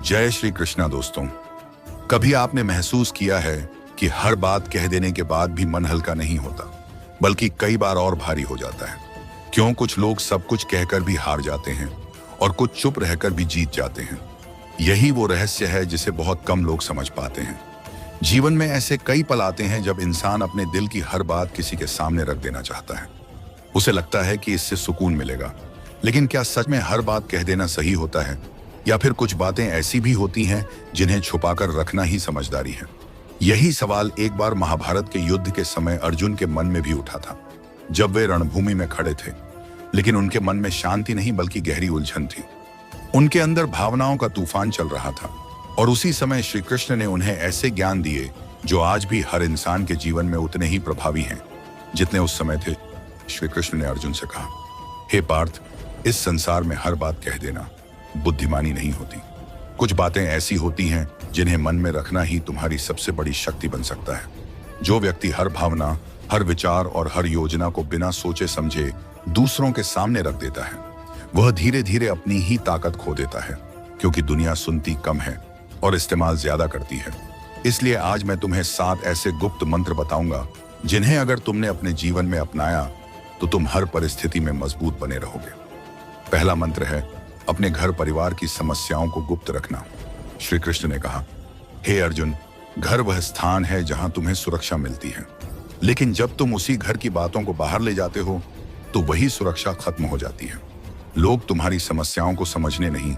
जय श्री कृष्णा दोस्तों। कभी आपने महसूस किया है कि हर बात कह देने के बाद भी मन हल्का नहीं होता, बल्कि कई बार और भारी हो जाता है। क्यों कुछ लोग सब कुछ कहकर भी हार जाते हैं और कुछ चुप रहकर भी जीत जाते हैं। यही वो रहस्य है जिसे बहुत कम लोग समझ पाते हैं। जीवन में ऐसे कई पल आते हैं जब इंसान अपने दिल की हर बात किसी के सामने रख देना चाहता है। उसे लगता है कि इससे सुकून मिलेगा, लेकिन क्या सच में हर बात कह देना सही होता है, या फिर कुछ बातें ऐसी भी होती हैं जिन्हें छुपाकर रखना ही समझदारी है। यही सवाल एक बार महाभारत के युद्ध के समय अर्जुन के मन में भी उठा था, जब वे रणभूमि में खड़े थे। लेकिन उनके मन में शांति नहीं बल्कि गहरी उलझन थी। उनके अंदर भावनाओं का तूफान चल रहा था। और उसी समय श्री कृष्ण ने उन्हें ऐसे ज्ञान दिए जो आज भी हर इंसान के जीवन में उतने ही प्रभावी हैं जितने उस समय थे। श्री कृष्ण ने अर्जुन से कहा, हे पार्थ, इस संसार में हर बात कह देना बुद्धिमानी नहीं होती। कुछ बातें ऐसी होती हैं जिन्हें मन में रखना ही तुम्हारी सबसे बड़ी शक्ति बन सकता है। जो व्यक्ति हर भावना, हर विचार और हर योजना को बिना सोचे समझे दूसरों के सामने रख देता है, वह धीरे धीरे अपनी ही ताकत खो देता है, क्योंकि दुनिया सुनती कम है और इस्तेमाल ज्यादा करती है। इसलिए आज मैं तुम्हें 7 ऐसे गुप्त मंत्र बताऊंगा जिन्हें अगर तुमने अपने जीवन में अपनाया तो तुम हर परिस्थिति में मजबूत बने रहोगे। पहला मंत्र है अपने घर परिवार की समस्याओं को गुप्त रखना। श्री कृष्ण ने कहा, हे अर्जुन, घर वह स्थान है जहां तुम्हें सुरक्षा मिलती है, लेकिन जब तुम उसी घर की बातों को बाहर ले जाते हो तो वही सुरक्षा खत्म हो जाती है। लोग तुम्हारी समस्याओं को समझने नहीं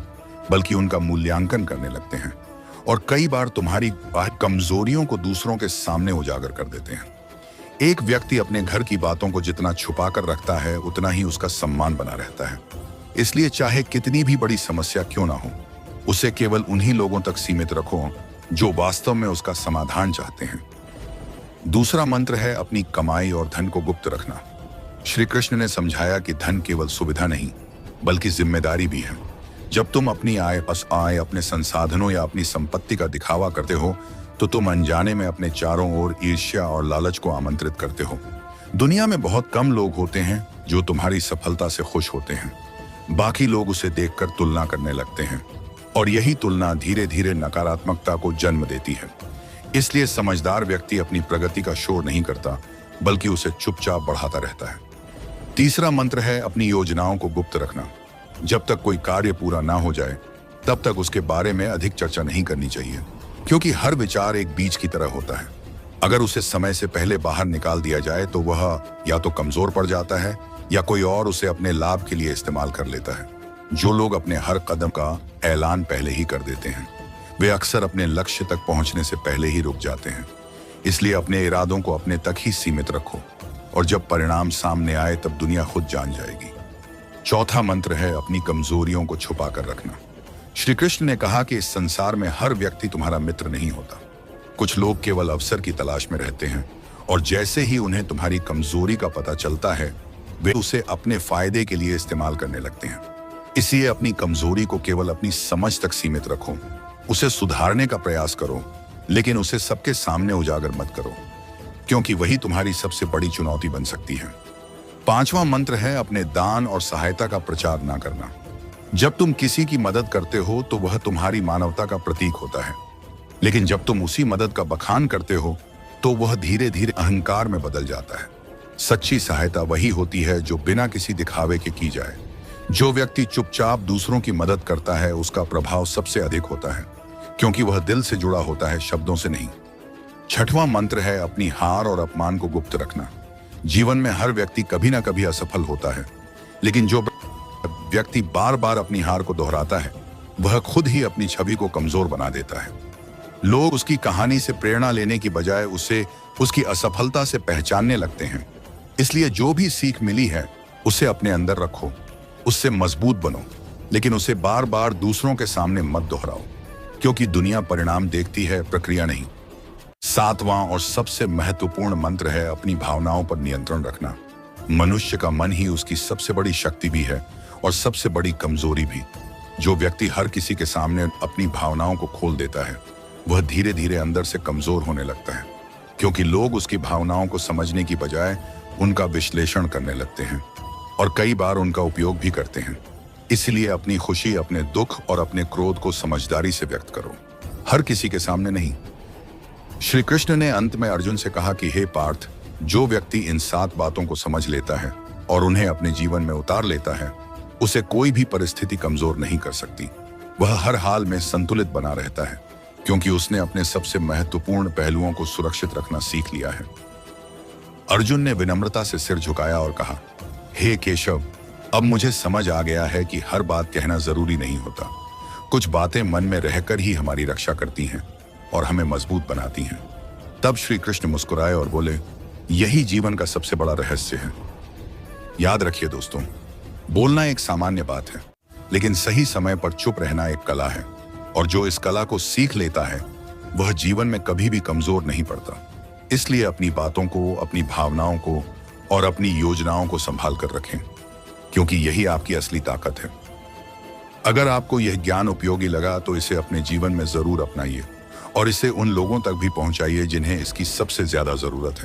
बल्कि उनका मूल्यांकन करने लगते हैं और कई बार तुम्हारी कमजोरियों को दूसरों के सामने उजागर कर देते हैं। एक व्यक्ति अपने घर की बातों को जितना छुपा कर रखता है उतना ही उसका सम्मान बना रहता है। इसलिए चाहे कितनी भी बड़ी समस्या क्यों ना हो, उसे केवल उन्हीं लोगों तक सीमित रखो जो वास्तव में उसका समाधान चाहते हैं। दूसरा मंत्र है अपनी कमाई और धन को गुप्त रखना। श्री कृष्ण ने समझाया कि धन केवल सुविधा नहीं बल्कि जिम्मेदारी भी है। जब तुम अपनी आय, अपने संसाधनों या अपनी संपत्ति का दिखावा करते हो तो तुम अनजाने में अपने चारों ओर ईर्ष्या और लालच को आमंत्रित करते हो। दुनिया में बहुत कम लोग होते हैं जो तुम्हारी सफलता से खुश होते हैं। बाकी लोग उसे देखकर तुलना करने लगते हैं और यही तुलना धीरे धीरे नकारात्मकता को जन्म देती है। इसलिए समझदार व्यक्ति अपनी प्रगति का शोर नहीं करता बल्कि उसे चुपचाप बढ़ाता रहता है। तीसरा मंत्र है अपनी योजनाओं को गुप्त रखना। जब तक कोई कार्य पूरा ना हो जाए तब तक उसके बारे में अधिक चर्चा नहीं करनी चाहिए, क्योंकि हर विचार एक बीज की तरह होता है। अगर उसे समय से पहले बाहर निकाल दिया जाए तो वह या तो कमजोर पड़ जाता है या कोई और उसे अपने लाभ के लिए इस्तेमाल कर लेता है। जो लोग अपने हर कदम का ऐलान पहले ही कर देते हैं वे अक्सर अपने लक्ष्य तक पहुंचने से पहले ही रुक जाते हैं। इसलिए अपने इरादों को अपने तक ही सीमित रखो और जब परिणाम सामने आए तब दुनिया खुद जान जाएगी। चौथा मंत्र है अपनी कमजोरियों को छुपा कर रखना। श्री कृष्ण ने कहा कि इस संसार में हर व्यक्ति तुम्हारा मित्र नहीं होता। कुछ लोग केवल अवसर की तलाश में रहते हैं और जैसे ही उन्हें तुम्हारी कमजोरी का पता चलता है वे उसे अपने फायदे के लिए इस्तेमाल करने लगते हैं। इसलिए अपनी कमजोरी को केवल अपनी समझ तक सीमित रखो, उसे सुधारने का प्रयास करो, लेकिन उसे सबके सामने उजागर मत करो, क्योंकि वही तुम्हारी सबसे बड़ी चुनौती बन सकती है। पांचवा मंत्र है अपने दान और सहायता का प्रचार ना करना। जब तुम किसी की मदद करते हो तो वह तुम्हारी मानवता का प्रतीक होता है, लेकिन जब तुम उसी मदद का बखान करते हो तो वह धीरे धीरे अहंकार में बदल जाता है। सच्ची सहायता वही होती है जो बिना किसी दिखावे के की जाए। जो व्यक्ति चुपचाप दूसरों की मदद करता है उसका प्रभाव सबसे अधिक होता है, क्योंकि वह दिल से जुड़ा होता है, शब्दों से नहीं। छठवां मंत्र है अपनी हार और अपमान को गुप्त रखना। जीवन में हर व्यक्ति कभी ना कभी असफल होता है, लेकिन जो व्यक्ति बार बार अपनी हार को दोहराता है वह खुद ही अपनी छवि को कमजोर बना देता है। लोग उसकी कहानी से प्रेरणा लेने की बजाय उसे उसकी असफलता से पहचानने लगते हैं। इसलिए जो भी सीख मिली है उसे अपने अंदर रखो, उससे मजबूत बनो, लेकिन उसे बार बार दूसरों के सामने मत दोहराओ, क्योंकि दुनिया परिणाम देखती है, प्रक्रिया नहीं। सातवां और सबसे महत्वपूर्ण मंत्र है अपनी भावनाओं पर नियंत्रण रखना। मनुष्य का मन ही उसकी सबसे बड़ी शक्ति भी है और सबसे बड़ी कमजोरी भी। जो व्यक्ति हर किसी के सामने अपनी भावनाओं को खोल देता है वह धीरे धीरे अंदर से कमजोर होने लगता है, क्योंकि लोग उसकी भावनाओं को समझने की बजाय उनका विश्लेषण करने लगते हैं और कई बार उनका उपयोग भी करते हैं। इसलिए अपनी खुशी, अपने दुख और अपने क्रोध को समझदारी से व्यक्त करो, हर किसी के सामने नहीं। श्री कृष्ण ने अंत में अर्जुन से कहा कि हे पार्थ, जो व्यक्ति इन 7 बातों को समझ लेता है और उन्हें अपने जीवन में उतार लेता है, उसे कोई भी परिस्थिति कमजोर नहीं कर सकती। वह हर हाल में संतुलित बना रहता है, क्योंकि उसने अपने सबसे महत्वपूर्ण पहलुओं को सुरक्षित रखना सीख लिया है। अर्जुन ने विनम्रता से सिर झुकाया और कहा, हे केशव, अब मुझे समझ आ गया है कि हर बात कहना जरूरी नहीं होता। कुछ बातें मन में रहकर ही हमारी रक्षा करती हैं और हमें मजबूत बनाती हैं। तब श्री कृष्ण मुस्कुराए और बोले, यही जीवन का सबसे बड़ा रहस्य है। याद रखिए दोस्तों, बोलना एक सामान्य बात है, लेकिन सही समय पर चुप रहना एक कला है, और जो इस कला को सीख लेता है वह जीवन में कभी भी कमजोर नहीं पड़ता। इसलिए अपनी बातों को, अपनी भावनाओं को और अपनी योजनाओं को संभाल कर रखें, क्योंकि यही आपकी असली ताकत है। अगर आपको यह ज्ञान उपयोगी लगा तो इसे अपने जीवन में जरूर अपनाइए और इसे उन लोगों तक भी पहुंचाइए जिन्हें इसकी सबसे ज्यादा जरूरत है।